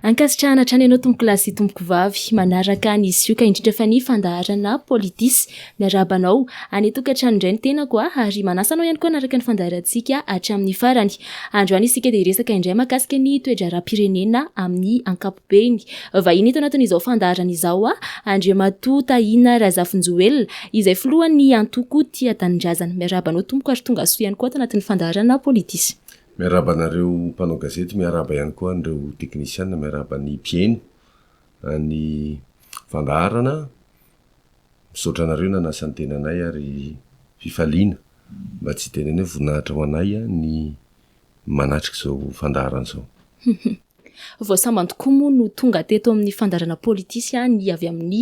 Ankasitrahana hatrany ianao tompoko lahy sy tompoko vavy manaraka an'izy io ka indrindra fa ny fandaharana politisy miarabanao any tokantrano indray ny tenako ary manasanao ihany koa naraka ny fandaharantsika hatramin'ny farany. Androany isika dia resaka indray mahakasika ny toe-dra-pirenena amin'ny ankapobeny. Vahiny eto anatin'izao fandaharana izao Andriamatoa Tahina Razafinjoelina izay filohan'ny antoko Tia Tanindrazana. Miarabanao tompoko ary tonga soa ihany koa ato anatin'ny fandaharana politisy. Miaraba anareo mpanao gazety, miaraba ihany koa an'ireo teknisiana, miaraba ny mpieny ny fandaharana. Misaotra anareo nanasa ny tenanay ary fifaliana mba tsy teneny hoe voninahitra ho anay ny manatrika izao fandaharana izao. Voasamban tokoa moa no tonga teto amin'ny fandaharana politisy ny avy amin'ny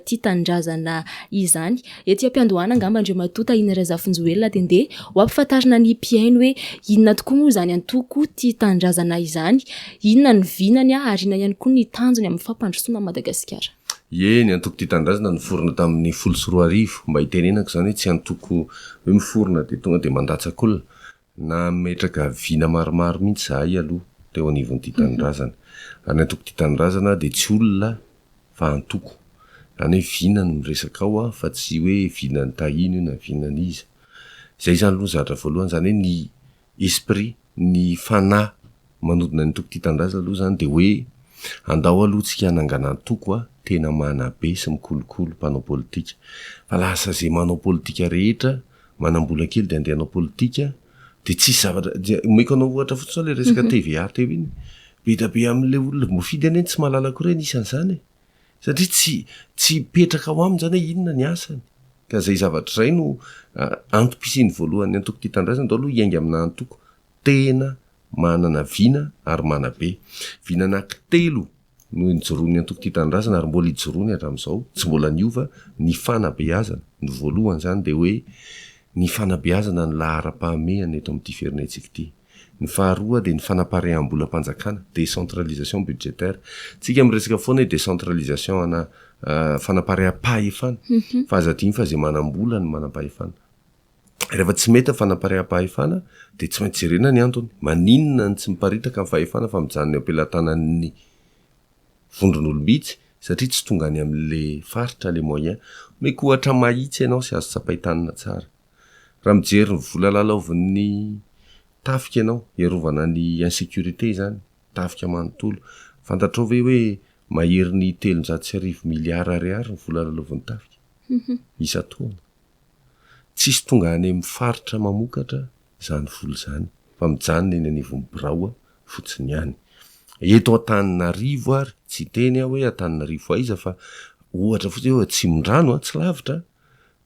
Tia Tanindrazana izany. Ety am-piandohana angamba Andriamatoa Tahina Razafinjoelina dia ho ampifantarina ny mpiaino hoe inona tokoa moa izany antoko Tia Tanindrazana izany, inona ny vinany ary inona ihany koa ny tanjony amin'ny fampandrosoana Madagasikara. Ny antoko Tia Tanindrazana niforona tamin'ny 14 mba hitenenako izany hoe tsy antoko hoe miforona dia tonga dia mandatsak'olona na metraka vina maromaro mihitsy zahay aloha teo anivon'ny Tia Tanindrazana. Ary antoko Tia Tanindrazana dia tsy olona fa antoko. Izany hoe vina no miresaka ao fa tsy hoe vina ny tahiny na vina ny iza. Izay izany aloha zatra voalohany, izany hoe ny esprit, ny fanahy manodina ny antoko Tia Tanindrazana aloha izany dia hoe andao aloha tsika hanangana antoko tena manabe sy mikolokolo mpanao politika. Fa lasa izay manao politika rehetra, manam-bola kely dia andeha hanao politika dia tsisy zavatra. Omeko anao ohatra fotsiny ilay resaka TVA teo iny. Be dia be amin'ilay olona mofidy any tsy mahalala koa ny isan'izany. Satria tsy petraka ao aminy izany hoe inona ny asany. Ka izay zavatra izay no antom-pisiany voalohany antoko Tia Tanindrazana daholo hiainga amina antoko tena manana vina ary manabe. Vina anankitelo no nijoroany antoko Tia Tanindrazana ary mbola hijoroany hatramin'izao, tsy mbola niova ny fanabeazana. Ny voalohany izany dia hoe ny fanabeazana ny lahara-pahamehana eto amin'ity firenentsika ity. Ny faharoa dia ny fanapaream-bolam-panjakana, décentralisation budgétaire. Tsika miresaka foana hoe décentralisation ana fanapaream-pahefana. Fa aza dimy fa izay manam-bola ny manam-pahefana. Rehefa tsy mety fanapaream-pahefana dia tsy maintsy jerena ny antony. Maninona ny tsy miparitaka amin'ny fahefana fa mijanona eo ampelantanan'ny vondron'olom-bitsy satria tsy tonga any amin'ilay faritra les moyens. Meko ohatra mahitsy ianao sy azo tsapaitanina tsara. Raha mijery ny vola lalaovin'ny tafika ianao, iarovana ny insécurité izany, tafika manontolo. Fantatrao ve hoe mahery ny 300 miliara ariary ny vola lalaovin'ny tafika? Isa-taona. Tsisy tonga any amin'ny faritra mamokatra izany vola izany, fa mijanona eny anivon'ny birao fotsiny ihany. Eto Antananarivo ary tsy teny hoe Antananarivo aiza fa ohatra fotsiny hoe Tsimon-drano tsy lavitra.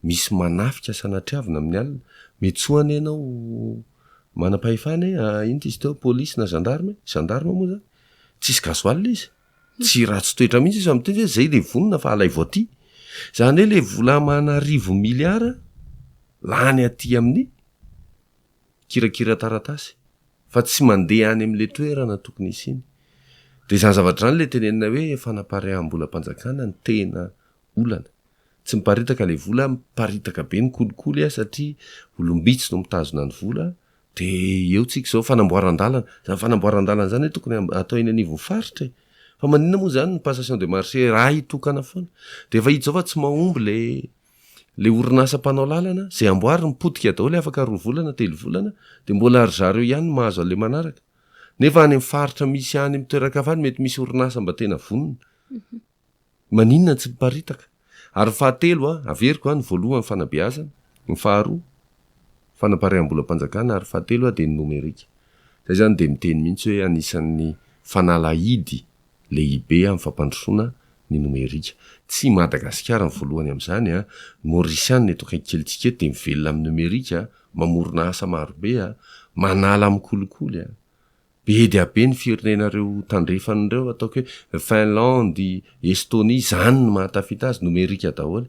Misy manafika sanatria-vina amin'ny alina. Metsoana ianao manam-pahefana iny izy teo polisy na gendarme moa zany. Tsisy gasoil izy. Tsy ratsy toetra mihitsy izy amin'ny teny hoe zay le vonona fa alay voaty. Izany hoe le vola manarivo miliara lany aty amin'ny kirakira taratasy. Fa tsy mandeha any amin'le toerana tokony isiny. Dia izany zavatra izany le tenenina hoe fanapaream-bolam-panjakana ny tena olana. Tsy miparitaka le vola, miparitaka be ny kolikoly satria olom-bitsy no mitazona ny vola. Dia eo tsika izao fanamboaran-dalana. Izany fanamboaran-dalana izany tokony atao eny anivon'ny faritra. Fa maninona moa izany ny passation de marché raha hitokana foana. Dia efa hita izao fa tsy mahomby le orinasa mpanao lalana izay amboary mipotika daholo afaka 2 volana 3 volana dia mbola ry zareo ihany no mahazo an'ilay manaraka. Nefa any amin'ny faritra misy any amin'ny toeran-kafany mety misy orinasa mba tena vonona. Maninona tsy miparitaka? Ary fahatelo averiko ny voalohany fanabeazana, ny faharoa fanapaream-bolam-panjakana ary fahatelo dia ny nomerika. Izay izany dia miteny mihitsy hoe anisan'ny fanalahidy lehibe amin'ny fampandrosoana ny nomerika. Tsy Madagasikara ny voalohany amin'izany Mauritiana eto akaikelitsika eto dia mivelona amin'ny nomerika, mamorona asa marobe, manala amin'ny kolikoly. Be dia be ny firenenareo tandrefan'ireo ataoko hoe Finlande, Estonie, izany no mahatafita azy nomerika daholo.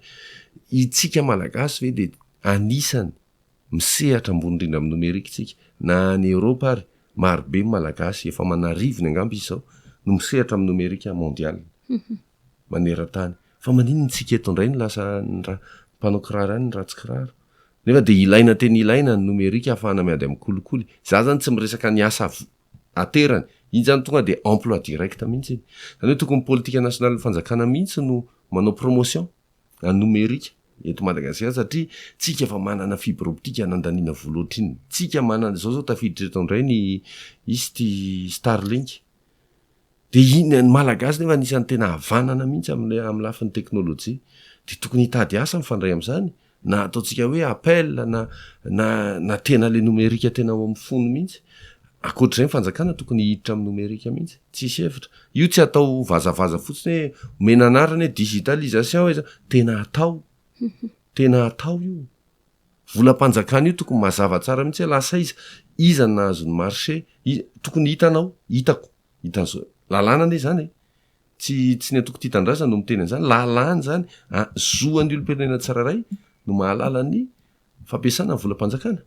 Itsika malagasy ve dia anisany misehatra ambony rindra amin'ny nomerika itsika. Na ny Europa ary marobe malagasy efa manarivony angamba izao no misehatra amin'ny nomerika mondial. Maneran-tany. Fa maninona tsika eto indray ny lasa mpanao kiraro ihany ny ratsy kiraro. Nefa dia ilaina ny nomerika ahafahana miady amin'ny kolikoly. Za zany tsy miresaka ny asa aterany, iny zany tonga de emploi direct mihitsy zany hoe tokony politika nasionaly fanjakana mihitsy no manao promotion numérika eto Madagasikara satria tsika efa manana fibre optique nandaniana voloatra iny tsika manana zao tafiditra eto indray ny izy ty Starlink de iny malagasy nefa anisany tena havanana mihitsy amin'ny lafin'ny teknôlôjia de tokony hitady asa mifandray am'zany na ataotsika hoe appel na tena le numérika tena ao amin'ny fono mihitsy akoatr'izay fanjakana tokony hiditra amin'ny numérika mihitsy tsisy hevitra io tsy atao vazavaza fotsiny hoe omena anarany hoe digitalisation tena atao io volam-panjakana io tokony mazava tsara mihitsy hoe lasa iza ny nahazo ny marché tokony hitanao lalàna ane zany tsy ny atoko titandraza no miteny an'izany lalàna zany zoan'ny olom-pirenena tsiraray no mahalala ny fampiasana ny volam-panjakana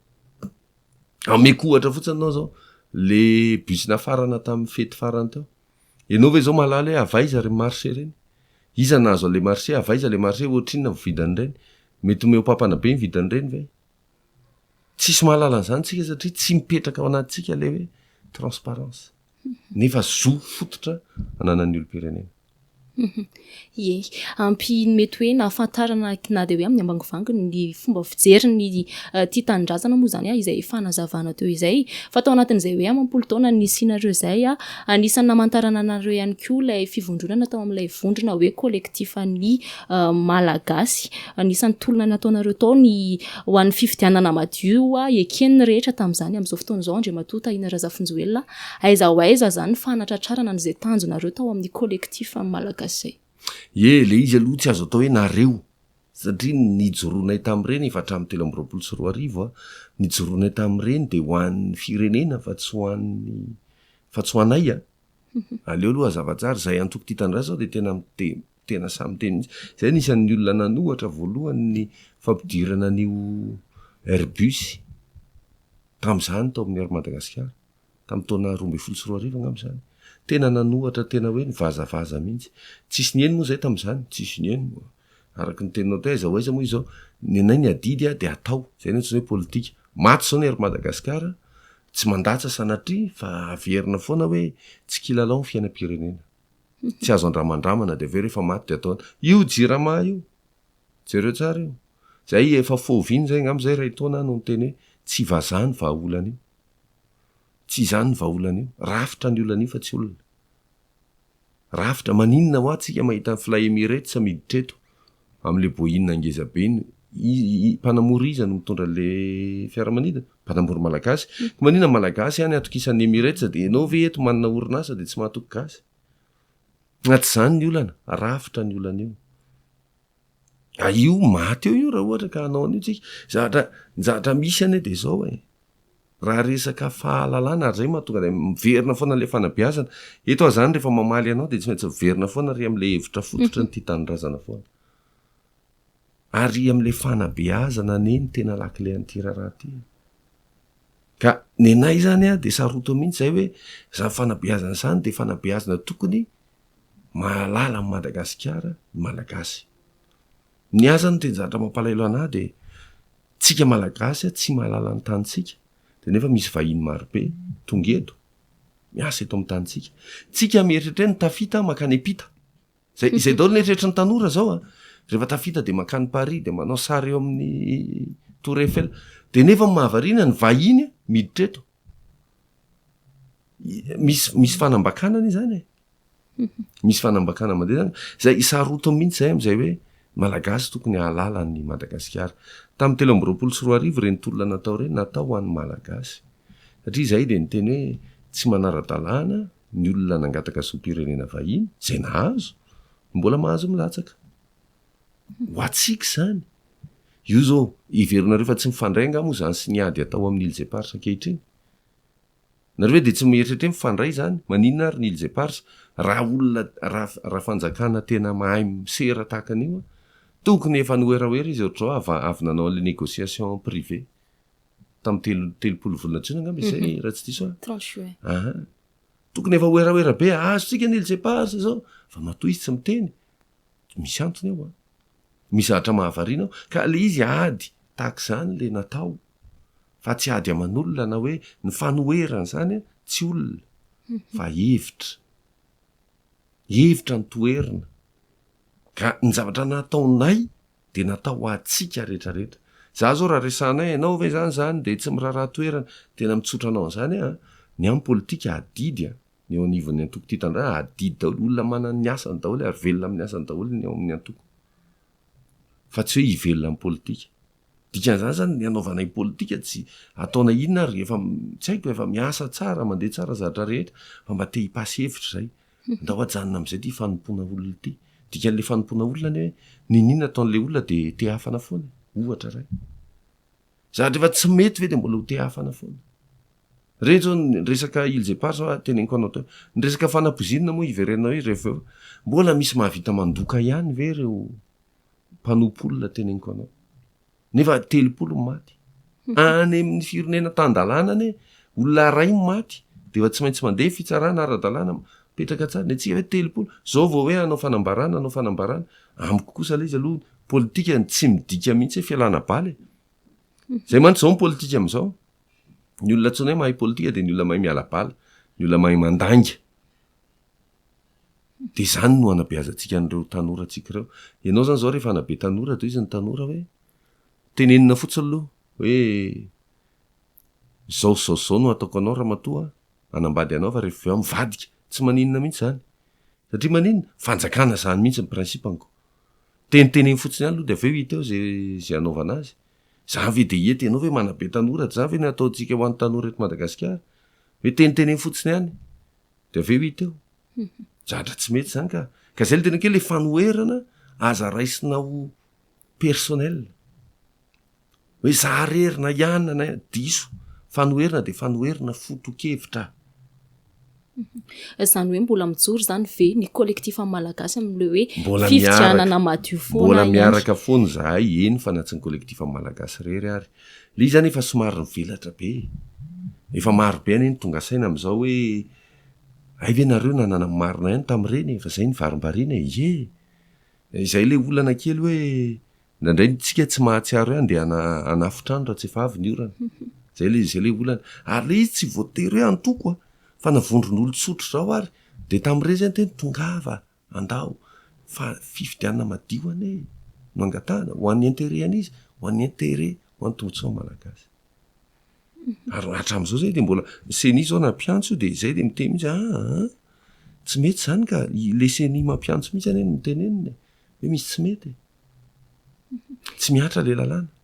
ameko ohatra fotsiny anao zao le bus nafarana tamin'ny fety farany teo ianao ve zao mahalala hoe avaiza re marché reny iza nahazo le marché avaiza le marché ohatrinona vidany reny mety omeo papana be ny vidany reny ve tsisy mahalala an'izany tsika satria tsy mipetraka ao anatytsika le hoe transparence nefa zo fototra ananan'ny olom-pirenena Ie, ampy mety hoe nahafantarana na de hoe amin'ny ambangovangy ny fomba fijeriny ty tanindrazana moa zany izay fanazavana teo izay fa tao anatin'izay hoe amampolo taona nisinareo zay anisany namantarana anareo ihany koa ilay fivondronana tao amin'ilay vondrona hoe collectif ny malagasy anisany tolona nataonareo tao ny ho an'ny fifidianana madio eken'ny rehetra tamin'izany amin'izao fotoana izao Andriamatoa Tahina Razafinjoelina aiza ho aiza zany fanatratrarana n'izay tanjonareo tao amin'ny collectif malagasy le izy aloha tsy azo atao hoe nareo satria nijoroanay tamin'ireny efa hatramin'ny 724 nijoroanay tamin'ireny de ho an'ny firenena fa tsy ho anay aleo aloha azavatsara zay antoko ty tanindrazao de tena samy teny mihitsy zay nisan'ny olona nanohatra voalohany fampidirana an'io Airbus tam'izany tao amin'ny Madagasikara tamin'ny taona 2024 ngam'izany tena nanohatra tena hoe nivazavaza mihitsy tsisy ny eny moa zay tam'izany tsisy ny eny araky ny teninao teo aiza ho aiza moa izao ny anay ny adidy de atao zay ny antsoina hoe politika maty zao ny Madagasikara tsy mandatsa sanatria fa averina foana hoe tsy kilalao ny fiainam-pirenena tsy azo andramandramana de aveo rehefa maty de ataona io jirama io jereo tsara io zay efa foviny zay ngam'izay ray taona no miteny hoe tsy vazany vahaolana io tsy izany ny vahaolana io rafitra ny olana io fa tsy olona rafitra maninona ho atsika mahita ny Fly Emirates miditra eto amin'le boinina ngezabe mpanamora iza no mitondra le fiaramanidina mpanamora malagasy maninona malagasy any atokisan'ny Emirates de enao ve eto manana orinasa de tsy mahatoky gasy anaty zany ny olana rafitra ny olana io io maty eo io raha ohatra ka hanao an'io tsika zavatra misy ane de zao raha resaka fahalalana ary zay mahatonga de miverina foana le fanabeazana eto azany rehefa mamaly anao de tsy maintsy miverina foana ry am'le hevitra fototra ny ty tanindrazana foana ary am'le fanabeazana neny tena lakile an'ty raha ty ka ny anay zany de saroto mihitsy zay hoe zany fanabeazana zany de fanabeazana tokony mahalala amin'ny Madagasikara malagasy ny azany teny zatra mampalailo anahy de tsika malagasy tsy mahalala ny tanitsika de nefa misy vahiny marobe tonga eto miasa eto amin'ny tanitsika tsika mieritritra ny tafita makany Epita zay daholo ny eritreritry ny tanora zao rehefa tafita de makany Paris de manao sary eo amin'ny Tour Eiffel de nefa mahavarina ny vahiny miditra eto misy fanambakana zany misy fanambakana mandeha zany zay isaroto mihitsy zay am'izay hoe malagasy tokony hahalala ny Madagasikara tamin'ny 724 reny tolona natao reny natao ho an'ny malagasy satria zay de ny teny hoe tsy manara-dalàna ny olona nangataka sopirenena vahiny zay nahazo mbola mahazo milatsaka ho atsika zany io zao iverinareo fa tsy mifandray nga moa zany sy niady atao amin'ny Îles Éparses ankehitriny nareo hoe de tsy mieritritra mifandray zany maninona ary ny Îles Éparses raha olona raha fanjakana tena mahay misera tahaka an'io tokony efa noeraoera izy ohatrao avy nanao le négociation privé tamin'ny telopolo volana tsina angamba izay raha tsy diso tokony efa oeraoera be azotsika ny Îles Éparses zao fa matoa izy tsy miteny misy antony eo misy ahatra mahavariana ao ka le izy ady tahak'izany le natao fa tsy ady aman'olona na hoe ny fanoerana zany tsy olona fa hevitra ny toerina ka ny zavatra nataonay de natao atsika rehetrarehetra za zao raha resanay anao ve zany de tsy miraharaha toerana tena mitsotra anao an'izany ny amin'ny politika adidy ny eo anivon'ny antoko ty tandra adidy daholo olona manany ny asany daholo ary velona amin'ny asany daholo ny eo amin'ny antoko fa tsy hoe hivelona amin'ny politika dikan'izany zany ny anaovanay politika tsy ataona inona ary efa tsy haiko efa miasa tsara mandeha tsara zatra rehetra fa mba te hipasy hevitra zay ndao ajanona am'izay ty fanompoana olona ty dikan'le fanompoana olona ny hoe ninina ataon'le olona de te hafana foana ohatra ray zatra efa tsy mety ve de mbola ho te hafana foana rehetra ny resaka ilzepar zao teneniko anao teo ny resaka fanapozinina moa iverenao i rehefa mbola misy mahavita mandoka ihany ve reo mpanompoolona teneniko anao nefa 30 maty any amin'ny fironena tandalàna ane olona ray maty de fa tsy maintsy mandeha fitsarana ara-dalàna petraka tsara ny atsika hoe 30 zao vao hoe anao fanambarana amiko kosa le izy aloha politika tsy midika mihitsy hoe fialana baly zay mantsy zao ny politika am'izao ny olona tsony hoe mahay politika de ny olona mahay miala bala ny olona mahay mandanga de zany no anabeazantsika an'ireo tanora atsika ireo ianao zany zao rehefa anabe tanora de izy ny tanora hoe tenenina fotsiny aloha hoe zao no ataoko anao raha matoa anambady anao fa rehefa eo mivadika tsy maninona mihitsy zany satria maninona fanjakana zany mihitsy ny principanko teniteneny fotsiny any aloha de aveo hita eo zay anaovana azy za ve de ety ianao hoe manabe tanora za ve ny ataontsika ho an'ny tanora eto Madagasikara hoe teniteneny fotsiny any de aveo hita eo zatra tsy mety zany ka zay le tena ke le fanoherana aza raisina ho personnel hoe za rerina ihany na diso fanoherina de fanoherina fotokevitra zany hoe mbola mijoro zany ve ny collectif amin'ny malagasy am'le hoe fifidianana madio foana mbola miaraka foana zahay eny fa na tsy ny collectif amin'ny malagasy rery ary le izy zany efa somary nivelatra be efa maro be any eny tonga saina am'izao hoe ay ve nareo nanana marina ihany tam'ireny fa zay ny varimbariana izay le olana kely hoe nandray tsika tsy mahatsiaro ihany de anafitrano raha tsy efa avy ny orana zay le olana ary le izy tsy voatery hoe antoko fa navondron'olo tsotro zao ary de tam'ire zany teny tongava andao fa fifidianana madio ane no angatahana ho an'ny intérêt an'izy ho an'ny intérêt ho an'ny tombontsoa malagasy ary hatram'izao zay de mbola seni zao nampiantso de zay de miteny mihitsy tsy mety zany ka le seni mampiantso mihitsy any miteneniny hoe misy tsy mety tsy miatra le lalàna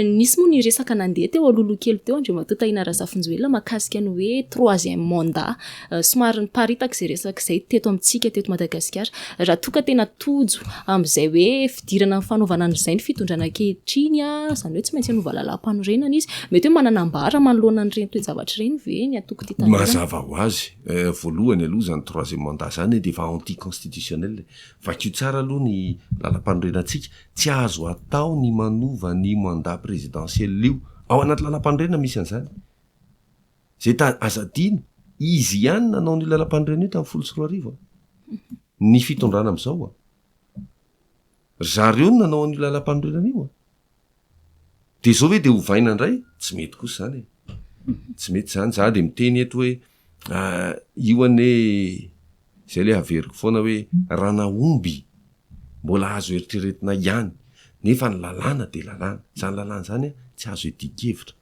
nisy moa ny resaka nandeha teo alolo kely teo andre matotahina Razafinjoelina makasika ny hoe 3e mandat somary niparitaka zay resaka zay teto amintsika teto Madagasikara raha toka tena tojo am'izay hoe fidirana ny fanaovana an'izay ny fitondrana ankehitriny zany hoe tsy maintsy hanova lalam-panorenana izy mety hoe mananambara manoloana an'ireny toe-javatra ireny ve ny atoko ty tanàna mazava ho azy voalohany aloha zany 3e mandat zany de efa anti-constitutionnel vakio tsara aloha ny lalam-panorenantsika tsy azo atao ny manova ny mandat présidentiel io ao anaty lalam-panorenana misy an'izany zay azadino izy ihany nanao ny lalam-panorenana io tamin'ny 14 ny fitondrana am'izao zareo no nanao ny lalam-panorenana io de zao hoe de hovaina indray tsy mety kosa zany tsy mety zany za de miteny eto hoe io ane zay le averiko foana hoe ranaomby mbola azo eritreretina ihany nefa ny lalàna de lalàna zany lalàna zany tsy azo etikevitra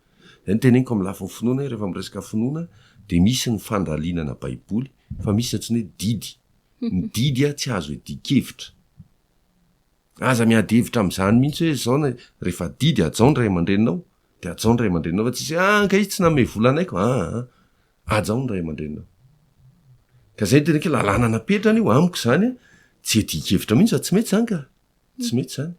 zay ny teneniko amin'ny lafiny finoana rehefa miresaka finoana de misy ny fandalinana baiboly fa misy natsiny hoe didy ny didy tsy azo etikevitra aza miady hevitra am'izany mihitsy hoe zao rehefa didy ajao ny ray aman-dreninao de ajao ny ray aman-dreninao fa tsisy anka izy tsy name volanaiko ajao ny ray aman-dreninao ka zay ny teneniko lalàna napetrana io amiko zany tsy etikevitra mihitsy fa tsy mety zany ka tsy mety zany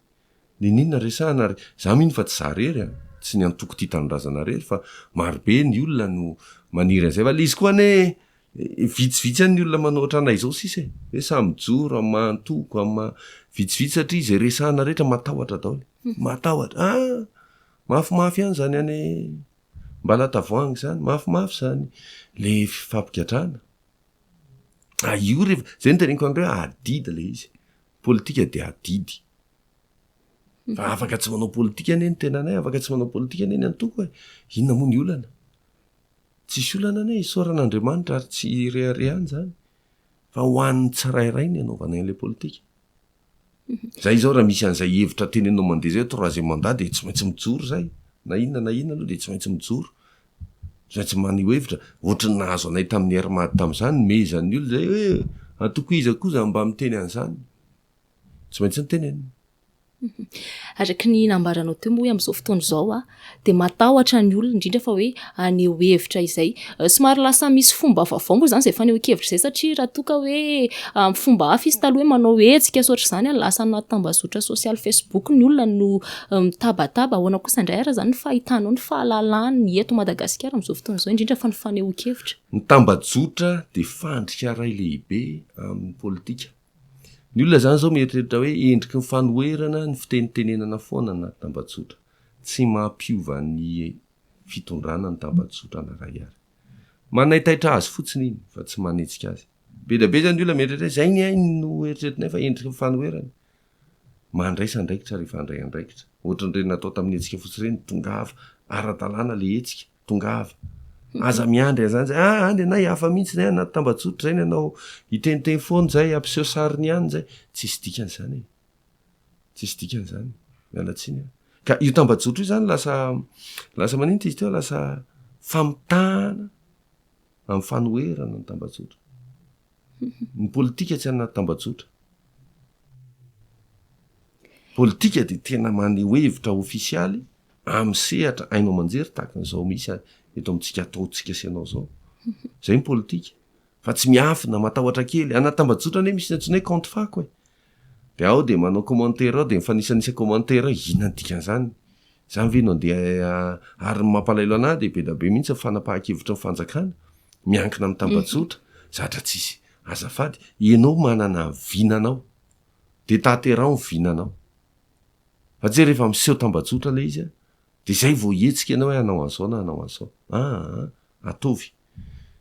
ninina resahana ary za mino fa tsy za rery tsy ny antoko ty tanindrazana rery fa marobe ny olona no maniry an'izay fa le izy koa ane vitsivitsy any ny olona manoatra anay zao sisa hoe samyjoro am' maantoko am' vitsivitsy satria izay resahana rehetra matahotra daholo matahotra mafimafy ihany zany any mbalatavoangy zany mafimafy zany le fifampigatrana io rehefa zay ny teneniko andreo adidy le izy politika de adidy fa afaka tsy manao politika ane ny tenanay afaka tsy manao politika ane ny antoko inona moa ny olana tsisy olana ane isaoran'Andriamanitra ary tsy reharehany zany fa hoan'ny tsirairay ny anaovana an'ilay politika. Zay zao raha misy an'izay hevitra tenenao mandeha zay troisième mandat de tsy maintsy mijoro zay na inona aloha de tsy maintsy mijoro. Tsy maintsy manio hevitra ohatrany nahazo anay tamin'ny Hermady tamin'izany mezan'ny olo zay hoe atoko iza koza mba miteny an'izany. Tsy maintsy ny tenenina. Araky ny nambaranao teo moa hoe amin'izao fotoana izao de matahotra ny olona indrindra fa hoe aneho hevitra izay somary lasa misy fomba vaovao moa zany izay faneho-kevitra izay satria raha toka hoe fomba hafa izy taloha hoe manao hetsika soatra izany lasa anatambazotra sosialy Facebook ny olona no mitabataba ahoana kosa indray ara zany ny fahitanao ny fahalalany eto Madagasikara amin'izao fotoana izao indrindra fa ny faneho-kevitra. Ny tambajotra de fandrika ray lehibe amin'ny politika. Ny olona zany zao mieritreritra hoe endriky ny fanoherana ny fitenitenenana foana na tambajotra. Tsy mampiova ny fitondrana ny tambajotra na ray ary. Manaitaitra azy fotsiny iny fa tsy manetsika azy. Be da be zany olona mieritreritra zay ny ainy no eritreretinay fa endriky ny fanoherana. Mandraisa andraikitra rehefa andray andraikitra. Ohatran'ireny natao tamin'ny hetsika fotsy reny tongava ara-dalàna le hetsika tongava. Aza miandry zany zay ande nay hafa mihitsy nay anaty tambajotra zay nanao iteniteny foana zay ampiseho sariny ihany zay tsisy dikany zany. Tsisy dikany zany. Mialatsiny. Ka io tambajotra io zany lasa maninona izy teo lasa famitahana amin'ny fanoherana ny tambajotra. Ny politika tsy anaty tambajotra. Politika de tena maneho hevitra ofisialy amin'ny sehatra hainao manjery tahaka an'izao misy eto amintsika ataotsika sy anao zao. Zay ny politika. Fa tsy miafina matahotra kely. Anaty tambajotra ane misy antsoina hoe compte fako e. De ao de manao commentaire ao de mifanisanisa commentaire inona ny dikan'izany. Zany ve no andeha ary mampalailo anahy de be da be mihitsy fanapahan-kevitra ny fanjakana miankina amin'ny tambajotra zatra tsisy azafady ianao manana vinanao de taterao ny vinanao. Fa tsy rehefa miseho tambajotra le izy de zay vao hetsika ianao hoe anao an'izao na anao an'izao. Atovy.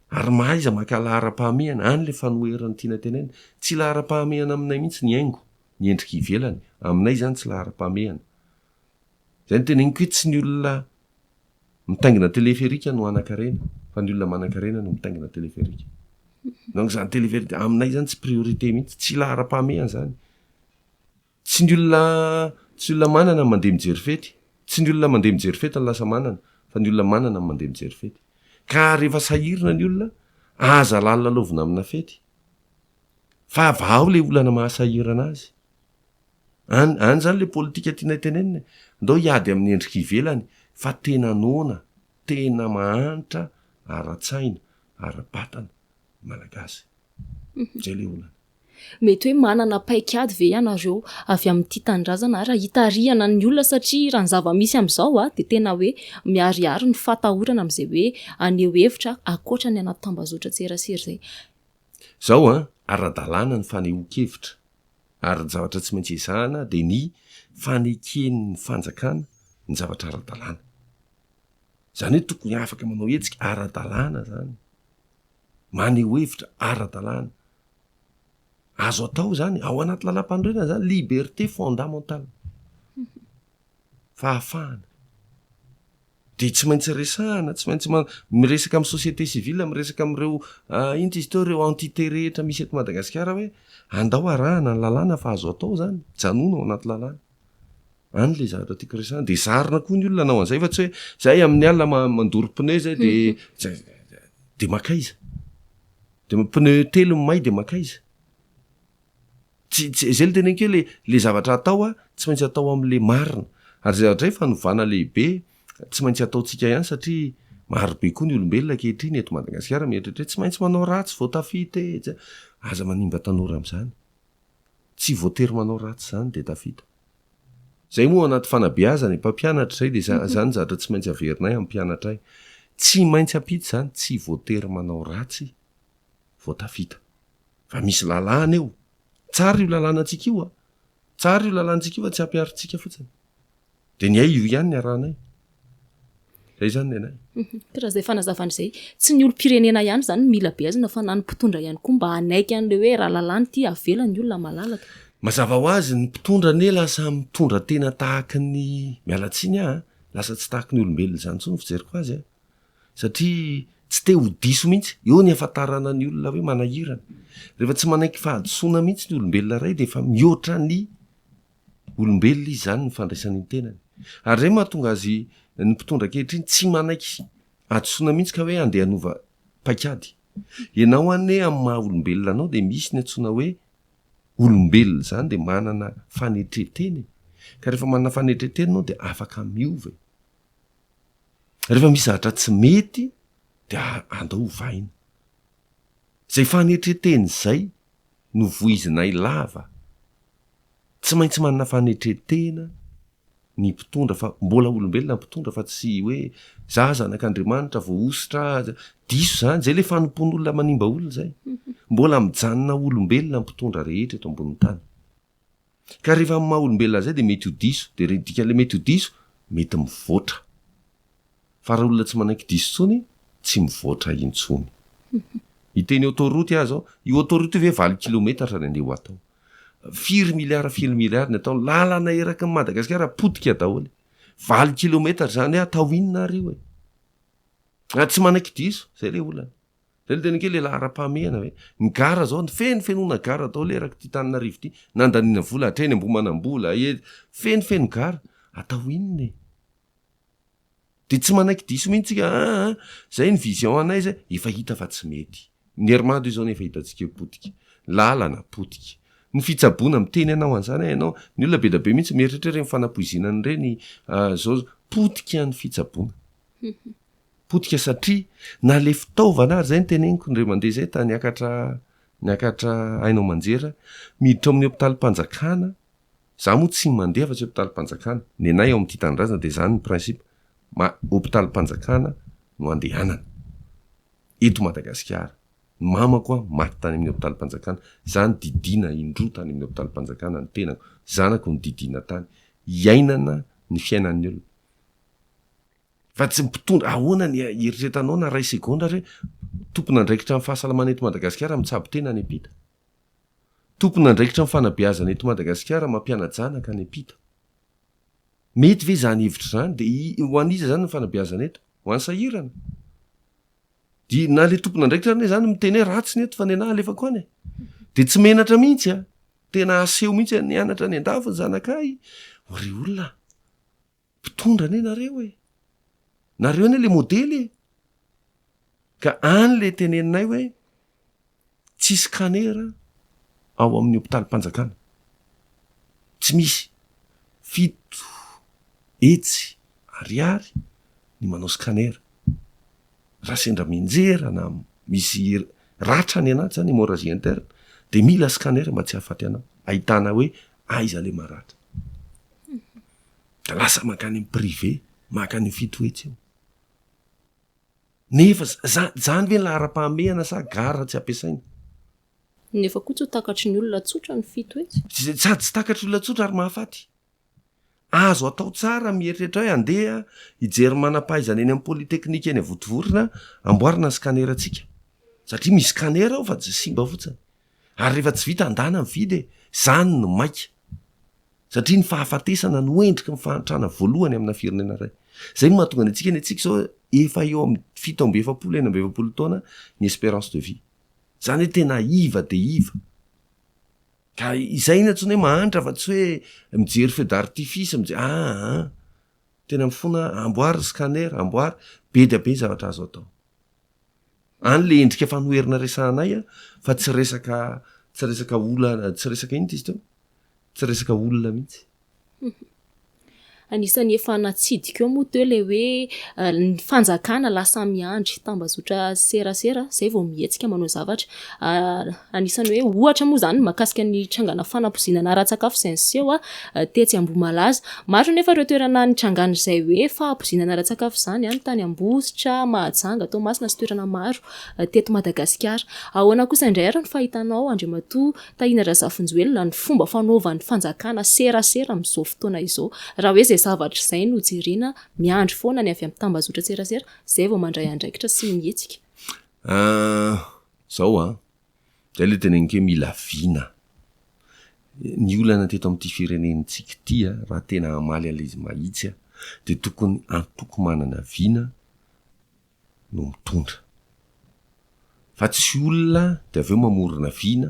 Ary mahaiza maka lahara-pahamehana any le fanoherany tiana tenena. Tsy lahara-pahamehana aminay mihitsy ny haingo, ny endrika ivelany. Aminay zany tsy lahara-pahamehana. Zay ny teneniko hoe tsy ny olona mitaingina teleferika no anan-karena, fa ny olona manan-karena no mitaingina teleferika. Donc zany teleferika aminay zany tsy priorité mihitsy, tsy lahara-pahamehana zany. Tsy ny olona manana mandeha mijery fety. Tsy ny olona mandeha mijery fety ny lasa manana, fa ny olona manana mandeha mijery fety. Ka rehefa sahirina ny olona, aza lalina lovina amina fety. Fa vao le olana mahasahirana azy. Any zany le politika tiana tenenina. Ndao hiady amin'ny endrika ivelany, fa tena nona, tena mahantra, ara-tsaina, ara-batana, malagasy. Zay le olana. Mety hoe manana paikady ve ianareo avy amin'ity tanindrazana raha hitarihana ny olona satria raha ny zava-misy amin'izao de tena hoe miariary ny fatahorana amin'izay hoe aneho hevitra akoatra ny anaty tambazotra tserasera zay. Zao ara-dalàna ny faneho-kevitra ary ny zavatra tsy maintsy ezahana de ny faneken'ny fanjakana ny zavatra ara-dalàna. Zany hoe tokony afaka manao hetsika ara-dalàna zany. Maneho hevitra ara-dalàna. Azo atao zany ao anaty lalam-pandroana zany liberté fondamentale. Fahafahana. De tsy maintsy resahana, tsy maintsy miresaka amin'ny société civile, miresaka amin'ireo inona izy teo reo entité rehetra misy eto Madagasikara hoe andao arahana ny lalàna fa azo atao zany, janono ao anaty lalàna. Any le zavatra tiako resahana de zarina koa ny olona nao an'izay fa tsy hoe zay amin'ny alina mandoro pneu zay de makaiza. De pneu telo may de makaiza. Zay le teneniko hoe le zavatra atao tsy maintsy atao amin'le marina. Ary zavatra fa novana lehibe tsy maintsy ataotsika ihany satria marobe koa ny olombelona ankehitriny eto Madagasikara mieritreritra tsy maintsy manao ratsy vao tafita aza manimba tanora amin'izany. Tsy voatery manao ratsy zany de tafita. Zay moa anaty fanabeazana mpampianatra zay de zany zavatra tsy maintsy averinay amin'ny mpianatra. Tsy maintsy ampita zany tsy voatery manao ratsy vao tafita. Fa misy lalàna eo. Tsara io lalànantsika io Tsara io lalàntsika io fa tsy ampiaritsika fotsiny. De ny ay io ihany ny arahanay. Zay zany ny anay. Karaha zay fanazavana izay tsy ny olom-pirenena ihany zany mila beazina fa na ny mpitondra ihany koa mba hanaiky an'le hoe raha lalàna ity avela ny olona malalaka. Mazava ho azy ny mpitondra ne lasa mitondra tena tahaka ny mialatsiny lasa tsy tahaka ny olombelona zany tsony fijeriko azy. Satria tsy te ho diso mihitsy eo ny afantarana ny olona hoe manahirana rehefa tsy manaiky fahadosoana mihitsy ny olombelona ray de efa mihoatra ny olombelona izy zany ny fandraisany ny tenany ary zay mahatonga azy ny mpitondra kehitriny tsy manaiky adosoana mihitsy ka hoe andeha anova paikady ianao ane amin'ny maha olombelona anao de misy ny antsoina hoe olombelona zany de manana fanetreteny ka rehefa manana fanetreteny anao de afaka miova rehefa misy zahatra tsy mety de andao hovaina zay fanetreteny zay no voizinay lava tsy maintsy manana fanetretena ny mpitondra fa mbola olombelona mpitondra fa tsy hoe za zanak'Andriamanitra voaositra diso zany zay le fanompon'olona manimba olona zay mbola mijanona olombelona mpitondra rehetra eto ambony tany ka rehefa amin'ny maha olombelona zay de mety ho diso de redikale mety ho diso mety mivoatra fa raha olona tsy manaiky diso tsony tsy mivoatra intsony iteny autoroute azy ao io autoroute hoe 20 kilometatra zany andeha ho atao 4 miliara ny atao lalana eraky ny Madagasikara potika daholo 20 kilometatra zany atao inonareo tsy manaiky diso zay le olana zay le tena ke lehilahy ara-pahamehana hoe ny gara zao ny fenofenona gara atao le eraky ty Tananarivo ty nandanina vola hatreny Ambohimanambola fenofeno gara atao inona de tsy manaiky diso mihitsika zay ny vision anay zay efa hita fa tsy mety ny Hermado io zao nefa hitantsika potika lalana potika ny fitsaboana miteny anao an'izany ianao ny olona be da be mihitsy mieritratra reny fanapoizinany reny zao potika ny fitsaboana potika satria na le fitaovana ary zay ny teneniko ndre mandeha zay tany niakatra ainao manjera miditra amin'ny hôpitalim-panjakana za moa tsy mandeha fa tsy hôpitalim-panjakana ny anay ao amin'ity tanindrazana de zany ny principe hôpitalim-panjakana no andehanana eto Madagasikara mamako maty tany amin'ny hôpitalim-panjakana zany didina indro tany amin'ny hôpitalim-panjakana ny tenako zanako ny didina tany iainana ny fiainan'ny olona fa tsy mpitondra ahoana ny eritretanao na ray segondra re tompona andraikitra amin'ny fahasalamana eto Madagasikara mitsabo tena any ampita tompona andraikitra amin'ny fanabeazana eto Madagasikara mampianajanaka any ampita mety ve zany hevitra zany de ho aniza zany ny fanabeazana eto ho any sahirana na le tompona andraikitra ne zany miteny hoe ratsy ny eto fa ny anahy alefako any de tsy menatra mihitsy tena aseho mihitsy nianatra ny andafo ny zanakay re olona mpitondra ane nareo nareo ane le modely ka any le teneninay hoe tsy scanera ao amin'ny hôpitalim-panjakana tsy misy fito etsy ariary ny manao scanera raha sendra minjera na misy ratra ny anaty zany hémorragie interne de mila scanera mba tsy hahafaty anao ahitana hoe aiza le maratra da lasa makany amin'ny privé makany amin'ny fito etsy eo nefa zany ve la ara-pahamehana sa gara tsy ampiasaina nefa koa tsy ho takatry ny olona tsotra ny fito etsy sady tsy takatry olona tsotra ary mahafaty azo atao tsara mieritrretra hoe andeha hijery manam-pahaizana eny amin'ny polyteknika eny votovorona amboarina ny scanera atsika satria misy scanera ao fa tsy simba fotsiny ary rehefa tsy vita andana mividy zany no maika satria ny fahafatesana no endriky ny fahantrana voalohany amina firenena ray zay no mahatonga ny atsika ny atsika zao efa eo amin'ny 7 taona ny espérance de vie zany hoe tena iva de iva ka izay iny atsony hoe mahantra fa tsy hoe mijery feu d'artifice tena mifona amboary scanner amboary be dia be zavatra azo atao any le endrika fanoherina resanay fa tsy resaka olana tsy resaka iny izy teo tsy resaka olona mihitsy anisan'ny efa natsidika eo moa teo le hoe ny fanjakana lasa miandry tambazotra serasera zay vao mihetsika manao zavatra anisan'ny hoe ohatra moa zany mahakasika ny trangana fanampozinana ara-tsakafo zay niseho tetsy Ambohimalaza maro nefa ireo toerana ny trangana izay hoe fampozinana ara-tsakafo zany any tany Ambositra Mahajanga Toamasina sy toerana maro teto Madagasikara ahoana kosa indray ary ny fahitanao Andriamatoa Tahina Razafinjoelina ny fomba fanaovan'ny fanjakana serasera amin'izao fotoana izao raha hoe zay zavatra izay no jerena miandry foana ny avy amin'ny tambazotra serasera zay vao mandray andraikitra sy mihetsika zao zay le tenenike mila vina ny olana teto amin'ity firenentsika ity raha tena amaly ala izy mahitsy de tokony antoko manana vina no mitondra fa tsy olona de aveo mamorona vina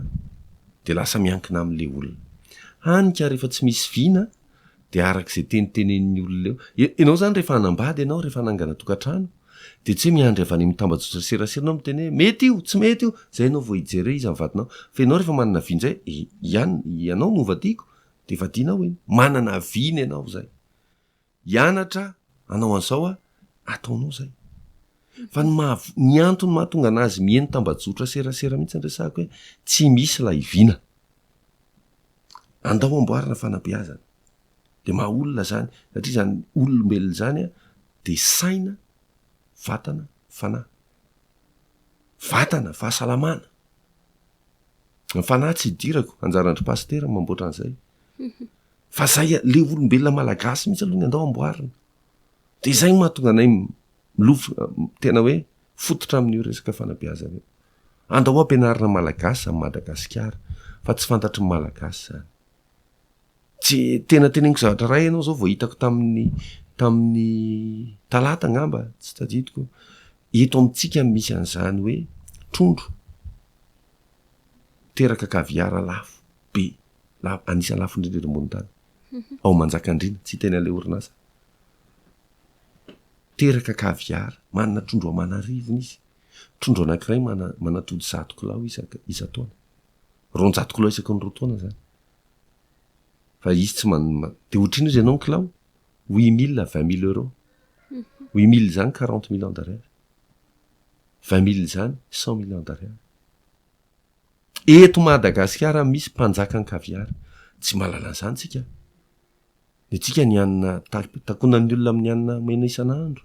de lasa miankina am'le olona hanika rehefa tsy misy vina de arak'izay tenitenen'ny olona eo ianao zany rehefa hanambady ianao rehefa hanangana tokantrano de tsy hoe miandry avy any mitambajotra serasera anao miteny hoe mety io tsy mety io zay ianao vao hijere izy amin'ny vadinao fa ianao rehefa manana vinzay ianao no vadiako de vadinao iny manana vina ianao zay ianatra anao an'izao a ataonao zay fa ny antony mahatonga anazy mieny tambajotra serasera mihitsy nyresahako hoe tsy misy la ivina andao amboarina fanabeazana de maha olona zany satria zany olombelona zany a de saina vatana fanahy vatana fahasalamana ny fanahy tsy hidirako anjarandry pastera mamboatra an'izay fa zay le olombelona malagasy mihitsy aloha ny andao amboarina de zay mahatonga anay milofo tena hoe fototra amin'io resaka fanabeazana io andao ampianarina malagasy amin'ny Madagasikara fa tsy fantatry ny malagasy zany tsy tena teneniko zavatra ray ianao zao vao hitako tamin'ny talata ngamba tsy tadidiko eto amintsika misy an'izany hoe trondro teraka kaviara lafo be anisany lafo indrindra ambony tany ao Manjakandriana tsy teny an'le orinasa teraka kaviara manana trondro amanarivony izy trondro anankiray manatody 100 kilao isa-taona 200 kilao isaky ny 2 taona zany fa izy tsy de ohatrino izy ianao ny kilao 8 000 20 000 euros 8 000 zany 40 millions d'ariary 20 000 zany 100 millions d'ariary eto Madagasikara misy mpanjaka ny kaviara tsy mahalala an'izany tsika de tsika ny anina takonan'ny olona amin'ny anina mena isan'andro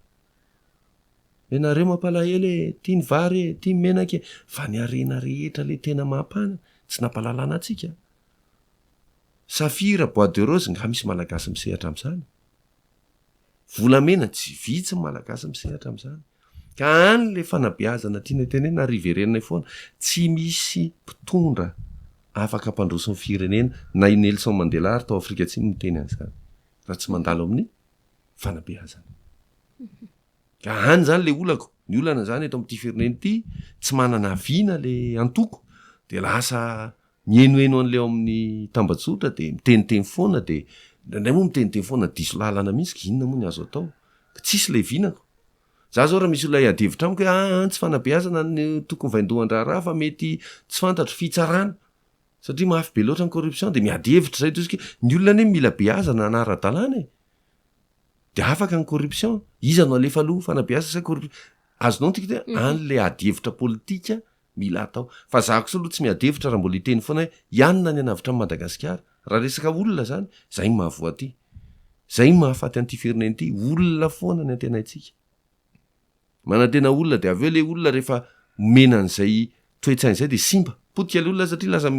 enareo mampalahelo tia ny vary tia ny menaka fa ny arena rehetra le tena mampana tsy nampalalana atsika safira bois de rose nga misy malagasy misehatra am'izany volamena tsy vitsy ny malagasy misehatra am'izany ka any le fanabeazana tiana tenena riverenina foana tsy misy mpitondra afaka ampandroso ny firenena na i Nelson Mandela ary tao Afrika Atsimo miteny an'izany raha tsy mandalo amin'ny fanabeazana ka any zany le olako ny olana zany eto amin'ity firenena ity tsy manana vina le antoko de lasa mienoeno an'leo amin'ny tambajotra de miteniteny foana de ndray moa miteniteny foana diso lalana mihitsy ka inona moa ny azo atao ka tsisy le vinako za zao raha misy olona iadevitra amiko hoe tsy fanabeazana ny tokony vaindohan-draharaha fa mety tsy fantatro fitsarana satria mahafy be loatra ny corruption de miadevitra zay toska ny olona ne mila beazana anara-dalàna de afaka ny corruption izanao alefa aloha fanabeazana sa corruption azonao ntika te an'le adevitra politika mila atao fa zako so aloha tsy miadevitra raha mbola hiteny foana hoe ianona ny anavitra amin'ny Madagasikara raha resaka olona zany zay mahavoaty zay mahafaty an'ity firenena ity olona foana ny antenaitsika manantena olona de aveo le olona rehefa mena an'izay toetsain'izay de simba potika le olona satria lasa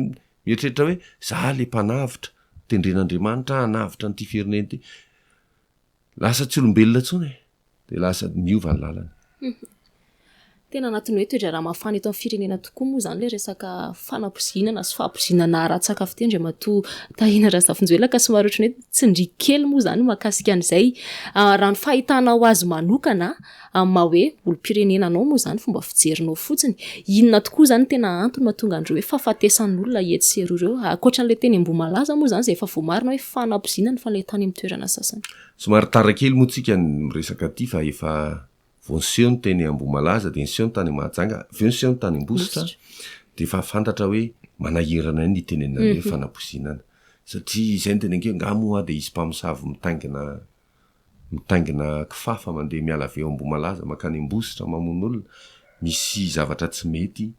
mieritreritra hoe za le mpanavitra tendren'Andriamanitra hanavitra n'ity firenena ity lasa tsy olombelona tsony de lasa miova ny lalana tena anatin'ny hoe toedra raha mafana eto amin'ny firenena tokoa moa zany le resaka fanampozinana sy fahampozinana ara-tsakafo ty ndra matoa tahina Razafinjoela ka somary ohatrany hoe tsindriky kely moa zany mahakasika an'izay raha ny fahitanao azy manokana ma hoe olo-pirenenanao moa zany fomba fijerinao fotsiny inona tokoa zany tena antony mahatonga andreo hoe fahafatesan'olona etsy sy eroa ireo akoatran'le teny Ambohimalaza moa zany zay efa voamarina hoe fanampozinana fa le tany amin'ny toerana sasany somary tara kely moa tsika miresaka ty fa efa vonseho ny teny Ambohimalaza de nseho ny tany Mahajanga vonseho ny tany Ambositra de efa fantatra hoe manahirana ny tenenina hoe fanampozinana satria izay ny tenenke ngamoa de isy mpamosavy mitaingina kifafa mandeha miala aveo Ambohimalaza makany Ambositra mamono olona misy zavatra tsy mety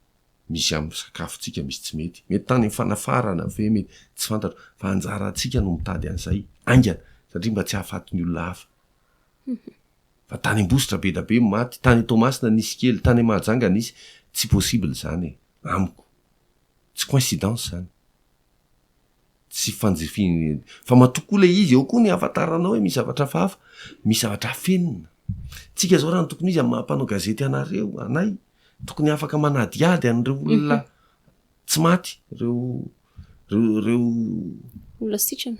misy amin'ny sakafotsika misy tsy mety tany fanafarana ve mety tsy fantatra fa anjara atsika no mitady an'izay aingana satria mba tsy hahafaty ny olona hafa fa tany Ambositra be da be maty tany Tomasina nisy kely tany Mahajanga nisy tsy possible zany amiko tsy coïncidence zany tsy fanjifiny fa matokoa le izy eo koa ny afantaranao hoe misy zavatra fahafa misy zavatra fenina tsika zao raha ny tokony izy amin'ny mampanao gazety anareo anay tokony afaka manadiady an'ireo olona tsy maty reo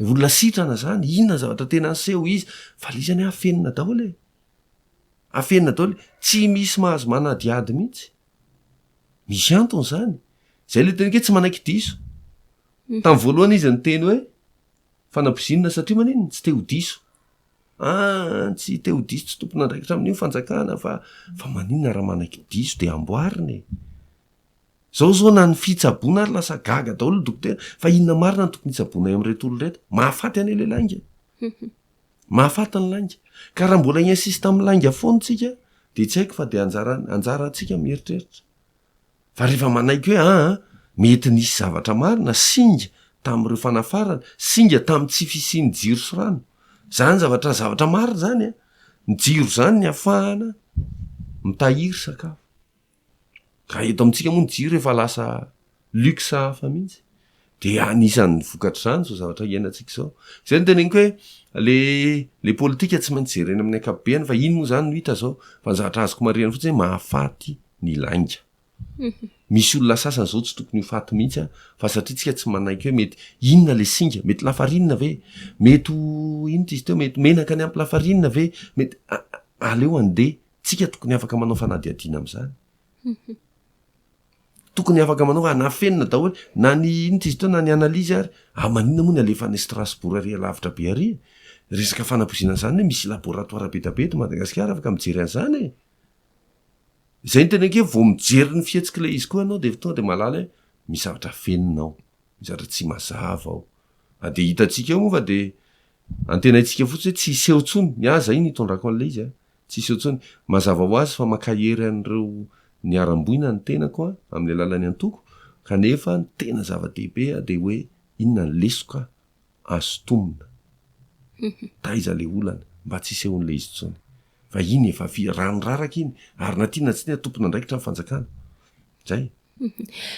olona sitrana zany inona zavatra tena nseho izy fa lisany afenina daholo afenina daholo tsy misy mahazo manadiady mihitsy misy antony zany zay le teny ke tsy manaiky diso tamin'ny voalohany izy ny teny hoe fanampozinina satria maniny tsy te ho diso tsy te ho diso tsy tompona andraikitra amin'io fanjakana fa maninona raha manaiky diso de amboariny zao na ny fitsaboana ary lasa gaga daholo dokotera fa inona marina ny tokony hitsaboana am'reto olo reto mahafaty any le langa mahafaty ny langa ka raha mbola insiste amin'ny langa fonotsika de tsy haiko fa de anjara atsika mieritreritra fa rehefa manaiky hoe mety nisy zavatra marina singa tamin'ireo fanafarana singa tamin'ny tsy fisiany jiro sy rano zany zavatra marina zany ny jiro zany ny afahana mitahiry sakafo ka eto amintsika moa ny jiro efa lasa luxe hafa mihitsy de anisan'ny vokatra zany zao zavatra iainantsika zao zay ny teneniko hoe le politika tsy maintsy jerena amin'ny akapobeany fa iny moa zany no hita zao fa ny zavatra azoko mariana fotsiny hoe mahafaty ny langa misy olona sasany zao tsy tokony ho faty mihitsy fa satria tsika tsy manaiky hoe mety inona le singa mety lafarinina ve mety ino ty izy teo mety menaka ny ampy lafarinina ve mety aleo andeha tsika tokony afaka manao fanadiadiana am'zany tokony afaka manao fa nafenina daholo na ny ino ty izy teo na ny analizy ary maninona moa ny alefa ny Strasbourg ary lavitra be ary resaka fanampozinana zany hoe misy laboratoire betabeto Madagasikara afaka mijery an'zany zay ny tenenke vo mijery ny fihetsik'le izy koa anao de tonga de malala misy zavatra feninao misy zavatra tsy mazava ao de hitatsika eo moa fa de antenaitsika fotsy hoe tsy iseho tsony ny aza iny hitondrako an'le izy tsy iseho tsony mazava ho azy fa makahery an'ireo ny aram-boina ny tena koa amin'ny alalany antoko kanefa ny tena zava-dehibe de hoe inona ny lesoka azotomona taiza le olana mba tsy isehon'le izy tsony fa iny efa ranoraraka iny ary natina tsy tia tompona andraikitra ny fanjakana zay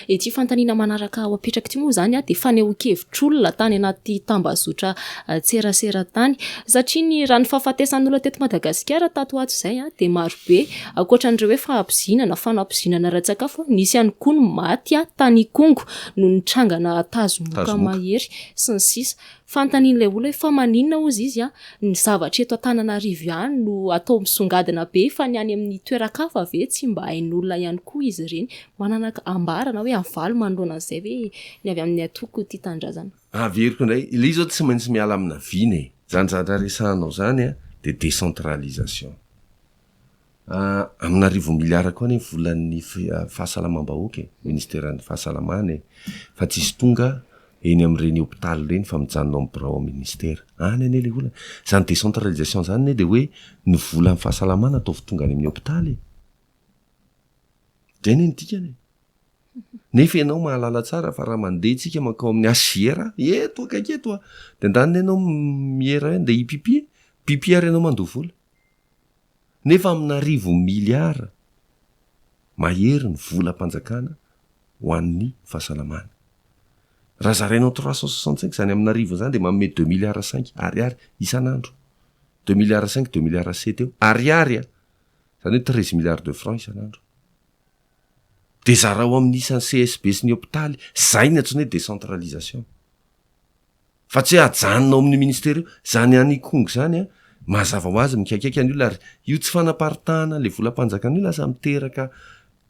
ety fantaniana manaraka ao apetraka ty moa zany de fanehoan-kevitr'olona tany anaty tambazotra tserasera tany satria ny raha ny fahafatesan'olona teto Madagasikara tato ato zay de marobe akoatran'ireo hoe fahampozinana fanampozinana ra-tsakafo nisy ihany koa ny maty tany Kongo no nitrangana tazomoka mahery sy ny sisa fantanian'ilay olona hoe fa maninona ozy izy ny zavatra eto Antananarivo ihany no atao misongadina be fa ny any amin'ny toerakafa ve tsy mba hain'olona ihany koa izy ireny manana ambarana hoe avaly manoloana an'izay hoe ny avy amin'ny atoko ty tandrazana averiko indray ilay zao tsy maintsy miala amina vina zany zavatra resahanao zany de décentralisation amina 10 miliara koa ny volan'ny fahasalamam-bahoaka ministeran'ny fahasalamana fa tsisy tonga eny am'ireny hôpitaly reny fa mijanona amin'ny birao ministera any ane le olana zany décentralisation zany de hoe ny volan'ny fahasalamana ataovy tonga any amin'ny hôpitaly de ny dikany nefa ianao mahalala tsara fa raha mandeha tsika makao amin'ny asiera eto akaketo de andaniny ianao miera de pipi ary ianao mandoha vola nefa amina 10 miliara mahery ny volam-panjakana ho an'ny fahasalamana raha zarainao 365 zany amina 10 zany de manome 2 miliara 5 ariary isan'andro 2 miliara 5 2 miliara 7 eo ariary zany hoe 13 miliara de francs isan'andro de zarao amin'ny isan'ny CSB sy ny hôpitaly zay ny atsony hoe décentralisation fa tsy hoe ajanonao amin'ny ministera io zany any Kongo zany mazava ho azy mikakaiky any io ary io tsy fanaparitahana le volam-panjakana io lasa miteraka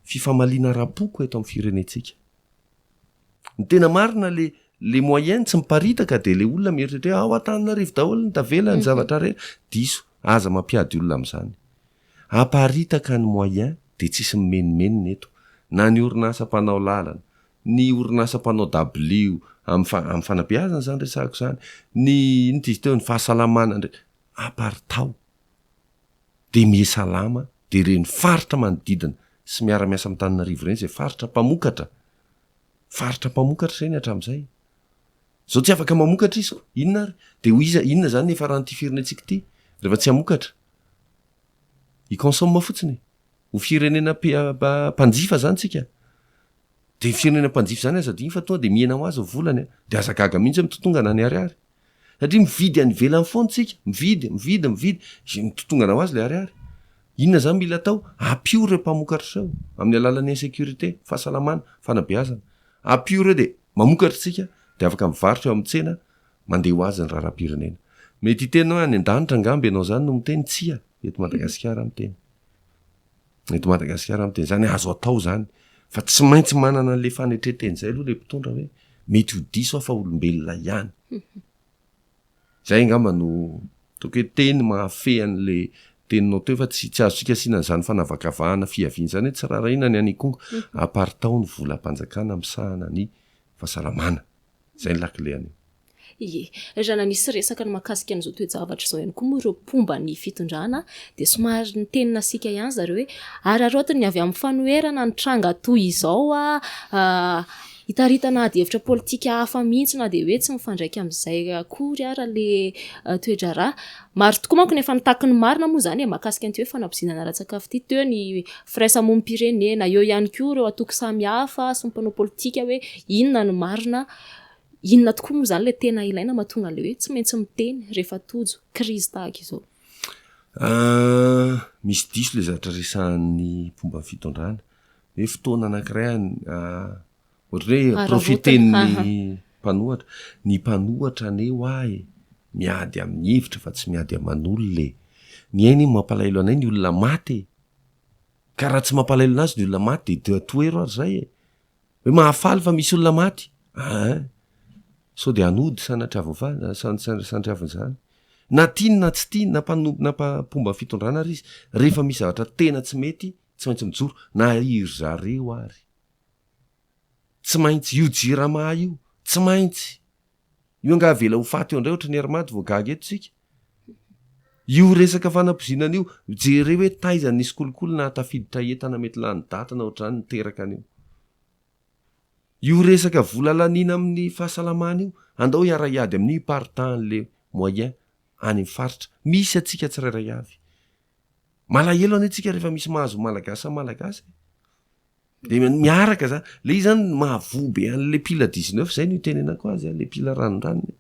fifamaliana rapoko eto amin'ny firenetsika ny tena marina le moyen tsy miparitaka de le olona mieritreritra ao Antananarivo daholo ny tavela ny zavatra reny diso aza mampiady olona am'zany aparitaka ny moyen de tsisy mimenimenina eto na ny orinasa mpanao lalana ny orinasa mpanao W amin'ny fanabeazana zany resahako zany ny ty izy teo ny fahasalamana ndray apartao de misalama de reny faritra manodidina sy miara-miasa amin'ny Antananarivo reny zay faritra mpamokatra reny hatram'izay zao tsy afaka mamokatra izy inona ary de ho iza inona zany efa rahan'ity firenetsika ty rehefa tsy amokatra i consomme fotsiny ho firenena mpanjifa zany tsika de firenena mpanjifa zany aza digny fa tonga de miena ho azy volany de aza gaga mihitsy mitotongana ny ariary satria mividy any velany foana tsika mividy mitotongana ho azy le ariary inona zany mila atao apio reo mpamokatra zao amin'ny alalan'ny insécurité fahasalamana fanabeazana apio reo de mamokatra tsika de afaka mivarotra eo amin'ny tsena mandeha ho azy ny raharam-pirenena mety itenao any an-danitra angamby ianao zany no miteny eto Madagasikara miteny zany azo atao zany fa tsy maintsy manana an'le fanetreteny zay aloha le mpitondra hoe mety ho diso afa olombelona ihany zay angamba no toko hoe teny mahafe an'le teninao teo fa tsy azotsika asiana zany fanavakavahana fiaviany zany hoe tsy raharaina ny anikongo apartao ny volam-panjakana misahana ny fahasalamana zay ny lakileany ie rana nisy resaka ny mahakasika an'izao toejavatra zao ihany koa moa ireo pomba ny fitondrana de somary ny tenina sika ihany zareo hoe ararotiny avy amin'ny fanoerana ny tranga toy izao hitaritana ady hevitra politika hafa mihitsy na de hoe tsy mifandraiky amin'izay akory ara le toedrara maro tokoa manko nefa nitaky ny marina moa zany mahakasika an'ity hoe fanampozinana ara-tsakafo ity teo ny firaisamonim-pirenena eo ihany koa ireo atoky samy hafa sy mpanao politika hoe inona ny marina inona tokoa moa zany le tena ilaina mahatonga le hoe tsy maintsy miteny rehefa tojo krizy tahaka izao misy diso le zavatra resahan'ny pomba fitondrana hoe fotoana anankiray ohatra hoe profiten'ny mpanohatra ny mpanohatra aneo ahy miady amin'ny hevitra fa tsy miady aman'olole ny ainy mampalaelo anay ny olona maty ka raha tsy mampalaelo anazy ny olona maty de toero ary zay hoe mahafaly fa misy olona maty so de anody sanatriaviny na tiany na tsy tiany na mpomba fitondrana ary izy rehefa misy zavatra tena tsy mety tsy maintsy mijoro na iry zareo ary tsy maintsy io jirama io tsy maintsy io anga vela ho faty eo indray ohatra ny armady voagagy eto tsika io resaka fanampozinana io jere hoe taizany nisy kolokolo na tafiditra entana mety lany datana ohatrany niteraka anio io resaka volalanina amin'ny fahasalamana io andao iara-iady amin'ny partan'le moyen any faritra misy atsika tsirairay avy malahelo any atsika rehefa misy mahazo malagasy de miaraka za le izy zany mahavobe an'le pila 19 zay no tenenako azy le pila ranondranony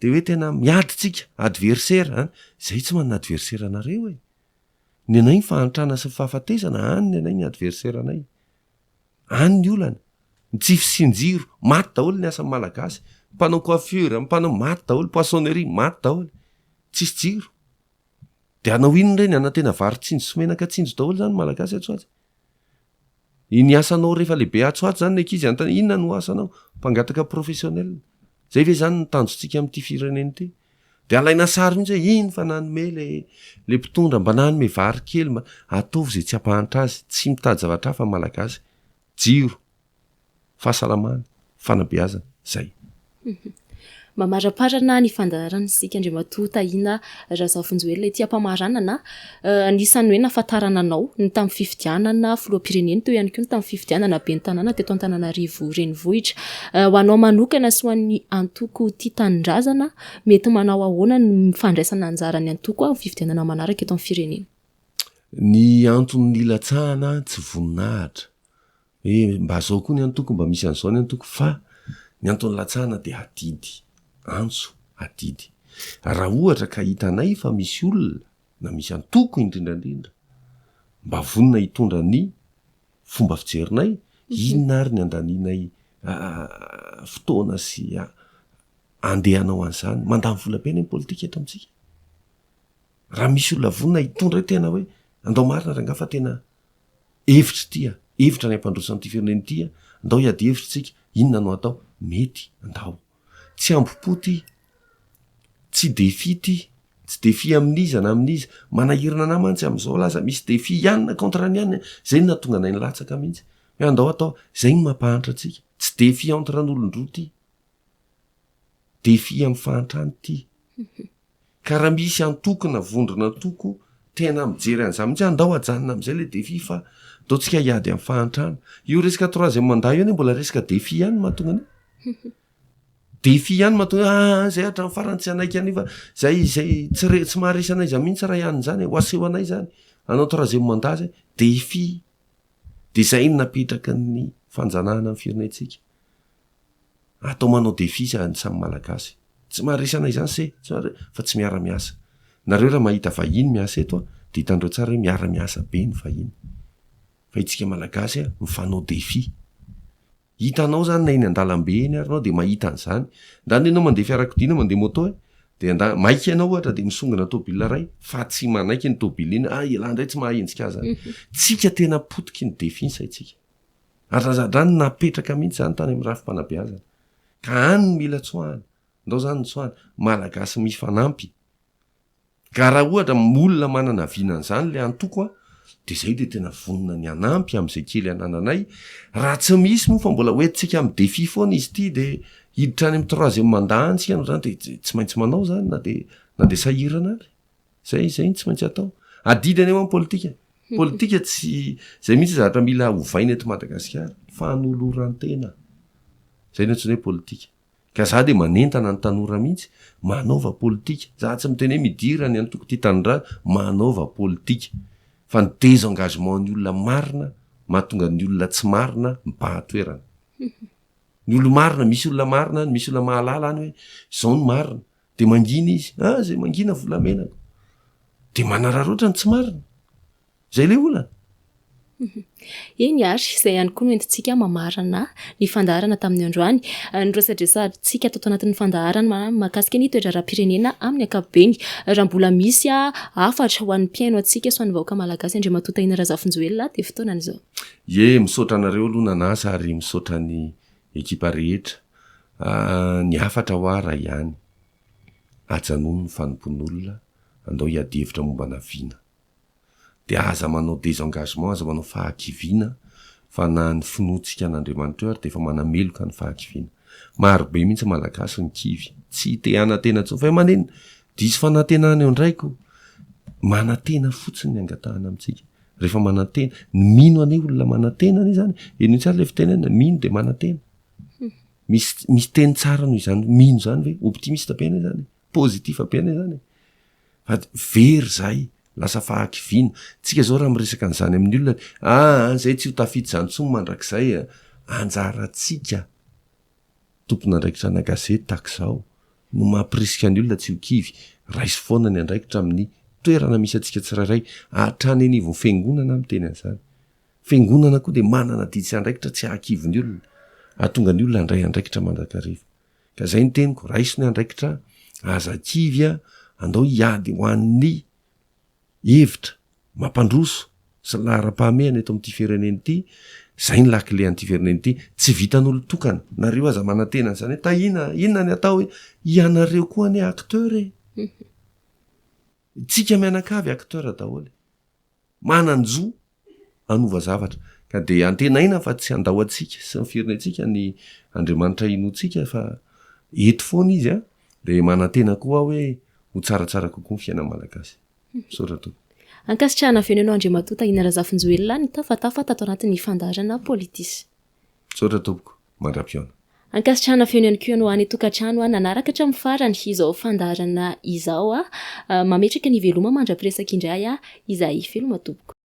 de hoe tena miady tsika adversaire zay tsy manana adversaire anareo ny anay ny fahantrana sy fahafatesana any ny anay ny adversaire anay any ny olana nitsify sinjiro maty daholo ny asa malagasy mpanao coiffure mpanao maty daholo poissonnerie maty daholo tsisy jiro de anao ino reny ana tena varitsinjo somenaka tsinjo daholo zany malagasy atsoatsy iny asanao rehefa lehibe atsoatsy zany ny ankizy antany inona no asanao mpangataka professionnel zay ve zany nitanjotsika amin'ity fireneny ty de alaina sary mihitsy hoe iny fa nanome le mpitondra mba nanome vary kely mba ataovy zay tsy ampahanitra azy tsy mitady zavatra hafa malagasy jiro fahasalamana fanabeazana zay mamaraparana ny fandarana sika andriamatoa tahina Razafinjoelina ety ampamaranana anisan'ny hoe nafatarana anao ny tamin'ny fifidianana filoha-pirenena teo ihany koa ny tamin'ny fifidianana ben'ny tanàna teto Antananarivo renivohitra ho anao manokana sy ho an'ny antoko tia tanindrazana mety manao ahoana ny fandraisana anjara ny antoko amin'ny fifidianana manaraka eto amin'ny firenena ny anton'ny ilatsahana tsy voninahitra hoe mba zao koa ny antoko mba misy an'izao ny antoko fa ny anton'ny latsahana de adidy antso adidy raha ohatra ka hitanay fa misy olona na misy antoko indrindrandrindra mba vonina hitondra ny fomba fijerinay inona ary ny andaninay fotoana sy andehanao an'izany mandamy volam-piaina ny politika eto amintsika raha misy olona vonina hitondra tena hoe andao marina ranga fa tena hevitra tia hevitra ny ampandrosan'ity fireneny tia andao hiady hevitra tsika inona no atao mety andao tsy ambopoty tsy defi ty tsy defi amin'iza na amin'iza manahirana namantsy am'izao laza misy defi ihanina contre ny ihany zay no natonga nay nilatsaka mihitsy hoe andao atao zay ny mampahantra atsika tsy defi entre n'olondroa ty defi amin'ny fahantrany ty ka raha misy antokona vondrona toko tena mijery an'izay mihitsy andao ajanona am'izay le defi fa ataotsika hiady amin'ny fahantrana io resaka troisième mandat io ane mbola resaka defi ihany mahatonga any defi ihany mahatonga zay hatra ny farany tsy anaiky any fa zay tsy maharesy anay za mihitsy raha ihany zany ho aseho anay zany anao troisième mandat zay defi de zay ny napetraka ny fanjanahana amin'ny firenentsika atao manao defi zany samy malagasy tsy maharesy anay zany fa tsy miara-miasa nareo raha mahita vahiny miasa eto de hitandreo tsara hoe miara-miasa be ny vahiny fa itsika malagasy mifanao defi hitanao zany na eny andalam-be eny arinao de mahita an'izany ndany anao mandeha fiarakodina mandeha moto de maiky ianao ohatra de misongana tobila ray fa tsy manaiky ny tobila iny ilandray tsy mahahenjika azy tsika tena potiky ny defi saitsika ary razadrany napetraka mihitsy zany tany amin'ny rafim-panabeazana ka any mila tsoahana ndao zany tsoahana malagasy mifanampy ka raha ohatra molona manana vinan'zany le antoko a de zay de tena vonina ny anampy am'izay kely anananay raha tsy misy moa fa mbola hoentsika amy defi foana izy ty de hiditra any amy troisième mandat antsika no zany de tsy maintsy manao zany na de sahirana ary zay tsy maintsy atao adidany eo amy politika tsy zay mihitsy zavatra mila hovaina eto Madagasikara fanolorantena zay ny antsona hoe politika ka za de manentana ny tanora mihitsy manaova politika za tsy miteny hoe midira ny antoko ty tanindra manaova politika fa ny désengagement ny olona marina mahatonga ny olona tsy marina mipahatoerana ny olo marina misy olona marina misy olona mahalala any hoe zao ny marina de mangina izy zay mangina volamenako de manararoatra ny tsy marina zay le olana eny ary izay ihany koa no entintsika mamarana ny fandaharana tamin'ny androany nyresadresantsika tato anatin'ny fandaharana mahakasika ny toetra raha-pirenena amin'ny ankapobeny raha mbola misy afatra ho an'ny mpiaino atsika so any vahoaka malagasy andre matotahina Razafinjoelina de fotoanany zao misaotra anareo aloha nanasa ary misaotra ny ekipa rehetra ny afatra ho ara ihany ajanono ny fanompon'olona andao hiadihevitra momba naviana de aza manao désengagement aza manao fahakiviana fa na ny finoatsika an'Andriamanitra ary de efa manameloka ny fahakiviana marobe mihitsy malagasy ny kivy tsy te anatena tsao fa manena diso fanantenana eo ndraiko manatena fotsiny ny angatahana amitsika rehefa manatena ny mino ane olona manatena ane zany eno tsara le fitenena mino de manatena misy teny tsara noho izany mino zany hoe optimiste be ane zany positif be ane zany fa very zay lasa fahakiviana tsika zao raha miresaka an'izany amin'ny olona zay tsy ho tafidy zany tsomy mandrakizay anjaratsika tompona andraikitra na gazety takzao no mampirisika ny olona tsy ho kivy raisy foana ny andraikitra amin'ny toerana misy atsika tsirairay atrany anivony fiangonana amin'ny teny an'izany fiangonana koa de manana didy sy andraikitra tsy ahakivy ny olona ahatonga ny olona andray andraikitra mandrakariva ka zay ny teniko raiso ny andraikitra aza kivy andao hiady ho an'ny hevitra mampandroso sy lahara-pahamehana eto am'ty fireneny ity zay ny lakile an'ty fireneny ity tsy vitan'olo tokana nareo aza manantena zany hoe inona ny atao hoe ianareo koa ny acteur tsika mianakavy acteur daholy mananjo anova zavatra ka de antenaina fa tsy andao atsika sy ny firenetsika ny Andriamanitra inotsika fa eto foana izy de manantena koa hoe ho tsaratsara kokoa ny fiainana malagasy ankasitrahana venenao Andriamatotahina Razafinjoelina ny tafatafa tato anatin'ny fandaharana politisy saotra tompoko mandra-piona ankasitrahana feno ihany koa ianao any tokantrano nanaraka hatramin'ny farany izao fandaharana izao mametraka ny veloma mandra-piresaka indray izahay veloma tompoko